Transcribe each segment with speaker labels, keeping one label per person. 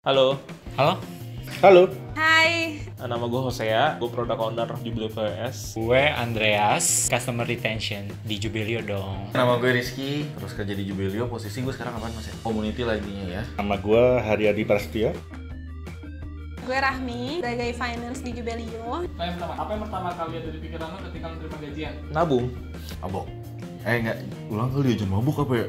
Speaker 1: Halo,
Speaker 2: Halo,
Speaker 3: Halo,
Speaker 4: Hai,
Speaker 1: nama gue Hosea, gue product owner di BWS.
Speaker 2: gue Andreas, Customer Retention di Jubilio dong.
Speaker 5: Nama gue Rizky, terus kerja di Jubilio. Posisi gue sekarang apaan mas ya? Community lagi ya.
Speaker 3: nama gue Haryadi Prasetyo.
Speaker 4: gue Rahmi, sebagai finance di Jubelio.
Speaker 6: Apa yang pertama kali ada di pikiran lo ketika lo terima gajian?
Speaker 1: Nabung.
Speaker 5: Mabok. Enggak, ulang kali aja mabuk apa ya?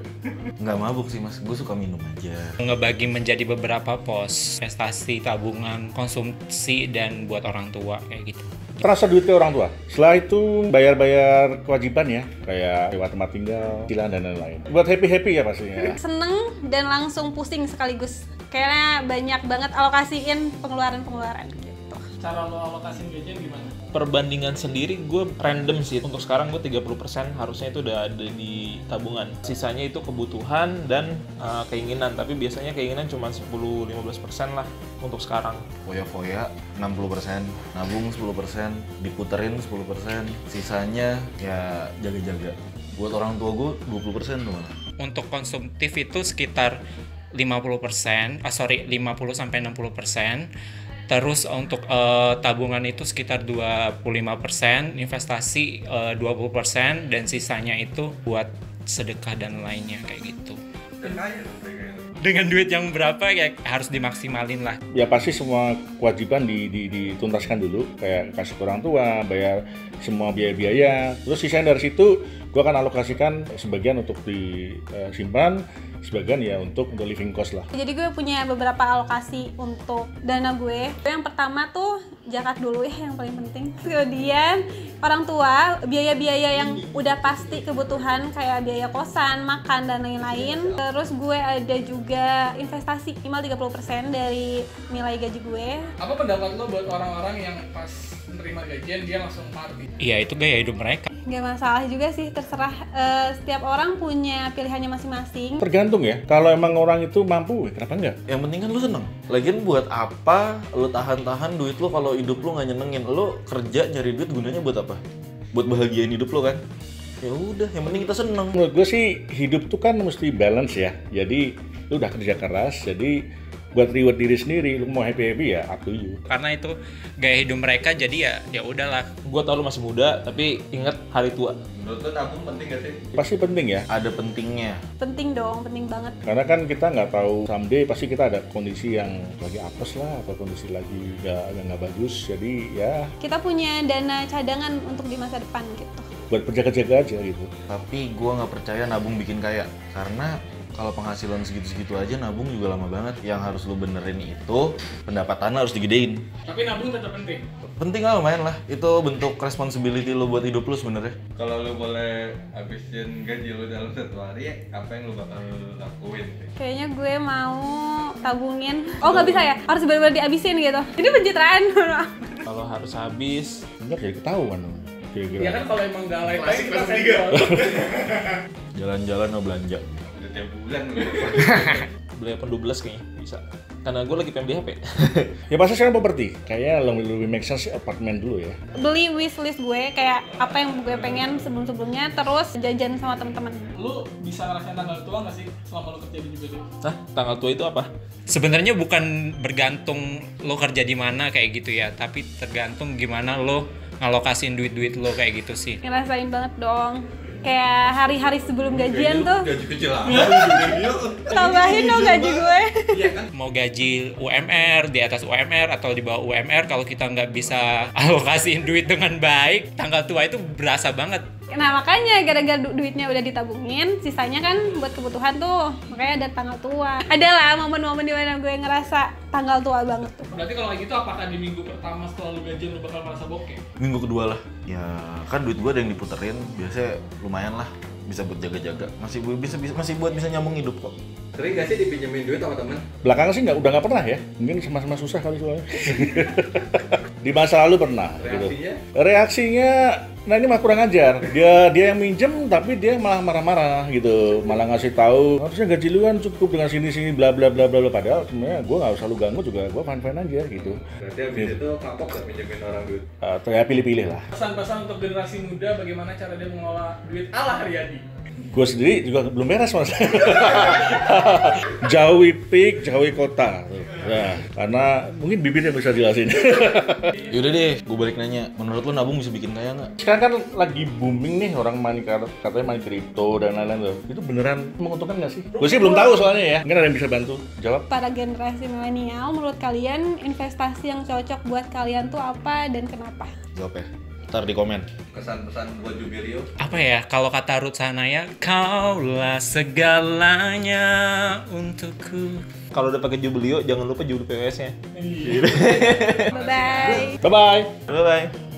Speaker 5: Enggak mabuk sih mas, gue suka minum aja.
Speaker 2: Ngebagi menjadi beberapa pos, investasi, tabungan, konsumsi, dan buat orang tua kayak gitu.
Speaker 3: Terasa duitnya orang tua. Setelah itu bayar-bayar kewajiban ya, kayak lewat tempat tinggal, cicilan dan lain-lain. Buat happy-happy ya pastinya.
Speaker 4: Seneng dan langsung pusing sekaligus. Kayaknya banyak banget alokasiin pengeluaran-pengeluaran gitu.
Speaker 6: Cara lo alokasiin gajian gimana?
Speaker 1: Perbandingan sendiri gue random sih. Untuk sekarang gue 30% harusnya itu udah ada di tabungan. Sisanya itu kebutuhan dan keinginan. Tapi biasanya keinginan cuma 10-15% lah untuk sekarang.
Speaker 5: Foya-foya 60%, nabung 10%, diputerin 10%, sisanya ya jaga-jaga. Buat orang tua gue 20% tuh malah.
Speaker 2: Untuk konsumtif itu sekitar 50%, 50-60%. Terus untuk tabungan itu sekitar 25%, investasi 20%, dan sisanya itu buat sedekah dan lainnya kayak gitu. Dengan duit yang berapa ya harus dimaksimalin lah.
Speaker 3: Ya pasti semua kewajiban dituntaskan dulu, kayak kasih ke orang tua, bayar semua biaya-biaya. Terus sisanya dari situ gue akan alokasikan sebagian untuk disimpan, sebagian ya untuk living cost lah.
Speaker 4: Jadi gue punya beberapa alokasi untuk dana gue. Yang pertama tuh zakat dulu ya, yang paling penting. Kemudian orang tua, biaya-biaya yang udah pasti kebutuhan kayak biaya kosan, makan, dan lain-lain. Terus gue ada juga investasi minimal 30% dari nilai gaji gue.
Speaker 6: Apa pendapat lo buat orang-orang yang pas menerima gajian dia langsung party?
Speaker 2: Iya, itu gaya hidup mereka.
Speaker 4: Gak masalah juga sih, terserah. Setiap orang punya pilihannya masing-masing.
Speaker 3: Tergantung ya, kalau emang orang itu mampu, kenapa enggak?
Speaker 5: Yang penting kan lu seneng. Lagian buat apa lu tahan-tahan duit lu kalau hidup lu nggak nyenengin? Lu kerja nyari duit gunanya buat apa? Buat bahagiain hidup lu kan? Ya udah, yang penting kita seneng.
Speaker 3: Menurut gue sih hidup tuh kan mesti balance ya. Jadi lu udah kerja keras, jadi buat reward diri sendiri, lu mau happy ya up to you.
Speaker 2: Karena itu gaya hidup mereka, jadi ya udahlah.
Speaker 1: Gue tau lu masih muda, tapi inget hari tua.
Speaker 5: Menurut lu tabung penting gak sih?
Speaker 3: Pasti penting ya,
Speaker 5: Ada pentingnya.
Speaker 4: Penting dong, penting banget.
Speaker 3: karena kan kita nggak tahu someday pasti kita ada kondisi yang lagi apes lah atau kondisi lagi nggak bagus, jadi ya
Speaker 4: Kita punya dana cadangan untuk di masa depan gitu.
Speaker 3: buat berjaga-jaga aja gitu.
Speaker 5: Tapi gua nggak percaya nabung bikin kaya. Karena kalau penghasilan segitu-segitu aja nabung juga lama banget. Yang harus lu benerin itu pendapatan harus digedein.
Speaker 6: Tapi nabung tetap penting.
Speaker 5: Penting lah, lumayan lah. Itu bentuk responsibility lu buat hidup lu sebenarnya.
Speaker 7: Kalau lu boleh habisin gaji lu dalam satu hari, apa yang lu bakal lakuin?
Speaker 4: Kayaknya gue mau tabungin. Oh nggak bisa ya? Harus benar-benar dihabisin gitu. Ini pencitraan.
Speaker 1: Kalau harus habis,
Speaker 3: Enggak jadi ketahuan kira-kira.
Speaker 6: Ya kan kalau emang gak lain kita sensor.
Speaker 5: Jalan-jalan atau belanja.
Speaker 7: Udah tiap bulan lu.
Speaker 1: beli iPhone 12 kayaknya bisa. Karena gue lagi pengen beli HP.
Speaker 3: Ya pasti sekarang properti, kayaknya lebih make sense sih apartemen dulu ya.
Speaker 4: Beli wishlist gue kayak apa yang gue pengen sebelum-sebelumnya, terus jajan sama teman-teman.
Speaker 6: Lu bisa ngerasain tanggal tua gak sih selama lu kerja di Jubilio?
Speaker 1: Hah? Tanggal tua itu apa?
Speaker 2: Sebenarnya bukan bergantung lo kerja di mana kayak gitu ya, tapi tergantung gimana lo ngalokasin duit-duit lo kayak gitu sih.
Speaker 4: Ngerasain banget dong. Kayak hari-hari sebelum gajian tuh,
Speaker 7: Gaji kecil amat.
Speaker 4: tambahin dong gaji gue.
Speaker 2: Mau gaji UMR, di atas UMR atau di bawah UMR, kalau kita nggak bisa alokasiin duit dengan baik, tanggal tua itu berasa banget.
Speaker 4: Nah makanya gara-gara duitnya udah ditabungin, sisanya kan buat kebutuhan tuh. Makanya ada tanggal tua. Adalah momen-momen dimana gue ngerasa tanggal tua banget tuh.
Speaker 6: Berarti kalau kayak gitu apakah di minggu pertama setelah lu gajian lu bakal merasa bokeh?
Speaker 5: Minggu kedua lah. Ya kan duit gua ada yang diputerin, biasanya lumayan lah. Bisa buat jaga-jaga. Masih buat bisa nyambung hidup kok.
Speaker 7: Sering gak sih dipinjemin duit sama temen?
Speaker 3: Belakangan sih udah nggak pernah ya, mungkin sama-sama susah kali soalnya. Di masa lalu pernah.
Speaker 7: Reaksinya?
Speaker 3: Gitu. Reaksinya, nah ini mah kurang ajar. Dia yang minjem tapi dia malah marah-marah gitu, malah ngasih tahu harusnya gaji lu kan cukup dengan sini bla bla bla bla bla. Padahal sebenarnya gue nggak usah lu ganggu juga, gue fine aja gitu.
Speaker 7: Berarti habis itu kapok gak pinjemin orang duit?
Speaker 3: Ya pilih-pilih lah.
Speaker 6: Pesan-pesan untuk generasi muda bagaimana cara dia mengelola duit ala Haryadi?
Speaker 3: Gue sendiri juga belum beres mas. Jauhi peak, jauhi kota. Nah, karena mungkin bibir yang bisa jelasin.
Speaker 5: Yaudah deh, gue balik nanya. Menurut lo nabung bisa bikin kaya nggak?
Speaker 3: Sekarang kan lagi booming nih orang katanya main kripto dan lain-lain loh. Itu beneran menguntungkan nggak sih? Gue sih belum tahu soalnya ya. Mungkin ada yang bisa bantu jawab.
Speaker 4: Para generasi milenial, menurut kalian investasi yang cocok buat kalian tuh apa dan kenapa?
Speaker 5: Jawab ya. Ntar di komen.
Speaker 7: Kesan-pesan buat Jubilio.
Speaker 2: Apa ya, kalau kata Ruth Sanaya, kaulah segalanya untukku.
Speaker 1: Kalau udah pakai Jubilio, jangan lupa jubel POS-nya.
Speaker 4: Bye bye.
Speaker 3: Bye bye.
Speaker 5: Bye-bye.